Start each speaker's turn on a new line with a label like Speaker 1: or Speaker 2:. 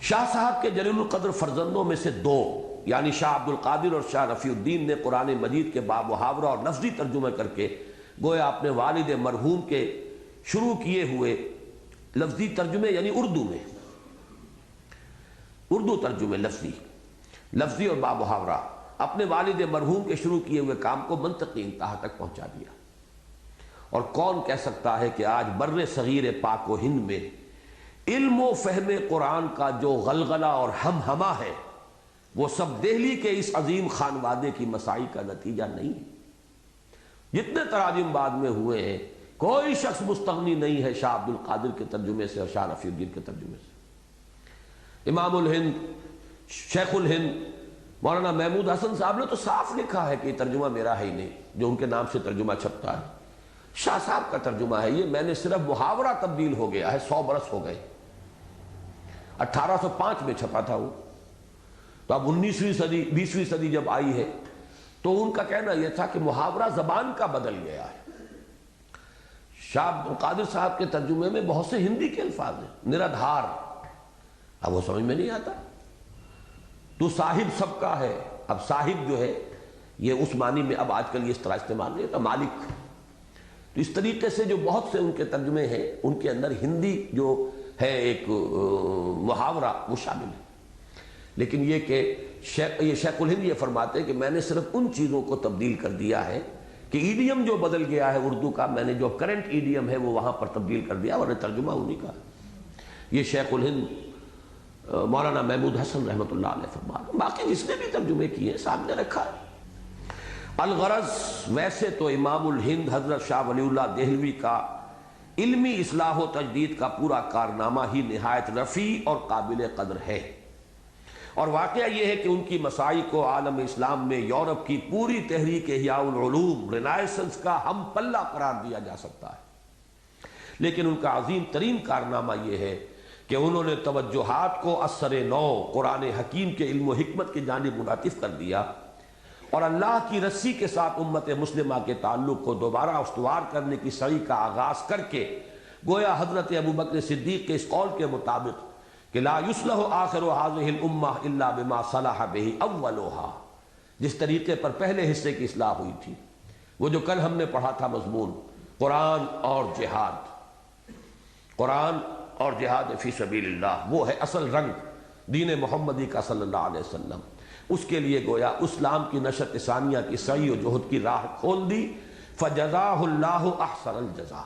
Speaker 1: شاہ صاحب کے جلیل القدر فرزندوں میں سے دو یعنی شاہ عبد القادر اور شاہ رفیع الدین نے قرآن مجید کے باب محاورہ اور لفظی ترجمہ کر کے گویا اپنے والد مرحوم کے شروع کیے ہوئے لفظی ترجمے یعنی اردو میں اردو ترجمے لفظی اور باب محاورہ اپنے والد مرحوم کے شروع کیے ہوئے کام کو منطقی انتہا تک پہنچا دیا۔ اور کون کہہ سکتا ہے کہ آج بر صغیر پاک و ہند میں علم و فہم قرآن کا جو غلغلہ اور ہم ہمہ ہے وہ سب دہلی کے اس عظیم خانوادے کی مساعی کا نتیجہ نہیں ہے۔ جتنے تراجم بعد میں ہوئے ہیں کوئی شخص مستغنی نہیں ہے شاہ عبد القادر کے ترجمے سے اور شاہ رفیع الدین کے ترجمے سے۔ امام الہند، شیخ الہند مولانا محمود حسن صاحب نے تو صاف لکھا ہے کہ یہ ترجمہ میرا ہے ہی نہیں، جو ان کے نام سے ترجمہ چھپتا ہے شاہ صاحب کا ترجمہ ہے، یہ میں نے صرف محاورہ تبدیل ہو گیا ہے، 100 برس ہو گئے، 1805 میں چھپا تھا وہ، تو اب 19ویں صدی 20ویں صدی جب آئی ہے تو ان کا کہنا یہ تھا کہ محاورہ زبان کا بدل گیا ہے۔ شاہ عبد القادر صاحب کے ترجمے میں بہت سے ہندی کے الفاظ ہیں، نرادھار، اب وہ سمجھ میں نہیں آتا۔ تو صاحب سب کا ہے، اب صاحب جو ہے یہ اس معنی میں اب آج کل یہ اس طرح استعمال نہیں ہوتا، مالک۔ تو اس طریقے سے جو بہت سے ان کے ترجمے ہیں ان کے اندر ہندی جو ہے ایک محاورہ وہ شامل ہے، لیکن یہ کہ شیخ الہند یہ فرماتے ہیں کہ میں نے صرف ان چیزوں کو تبدیل کر دیا ہے کہ ایڈیم جو بدل گیا ہے اردو کا، میں نے جو کرنٹ ایڈیم ہے وہ وہاں پر تبدیل کر دیا، اور ترجمہ انہی کا ہے۔ یہ شیخ الہند مولانا محمود حسن رحمۃ اللہ علیہ فرماتے، باقی جس نے بھی ترجمے کیے سامنے رکھا ہے۔ الغرض ویسے تو امام الہند حضرت شاہ ولی اللہ دہلوی کا علمی اصلاح و تجدید کا پورا کارنامہ ہی نہایت رفیع اور قابل قدر ہے، اور واقعہ یہ ہے کہ ان کی مساعی کو عالم اسلام میں یورپ کی پوری تحریک احیاء العلوم رینائسنس کا ہم پلہ قرار دیا جا سکتا ہے، لیکن ان کا عظیم ترین کارنامہ یہ ہے کہ انہوں نے توجہات کو اثر نو قرآن حکیم کے علم و حکمت کی جانب منعطف کر دیا، اور اللہ کی رسی کے ساتھ امت مسلمہ کے تعلق کو دوبارہ استوار کرنے کی سعی کا آغاز کر کے گویا حضرت ابوبکر صدیق کے اس قول کے مطابق کہ لا یصلح آخر هذه الامہ الا بما صلح به اولها، جس طریقے پر پہلے حصے کی اصلاح ہوئی تھی، وہ جو کل ہم نے پڑھا تھا مضمون قرآن اور جہاد، قرآن اور جہاد فی سبیل اللہ، وہ ہے اصل رنگ دین محمدی کا صلی اللہ علیہ وسلم۔ اس کے لیے گویا اسلام کی نشر ثانیہ کی سعی و جہد کی راہ کھول دی، فجزاہ اللہ احسن الجزا۔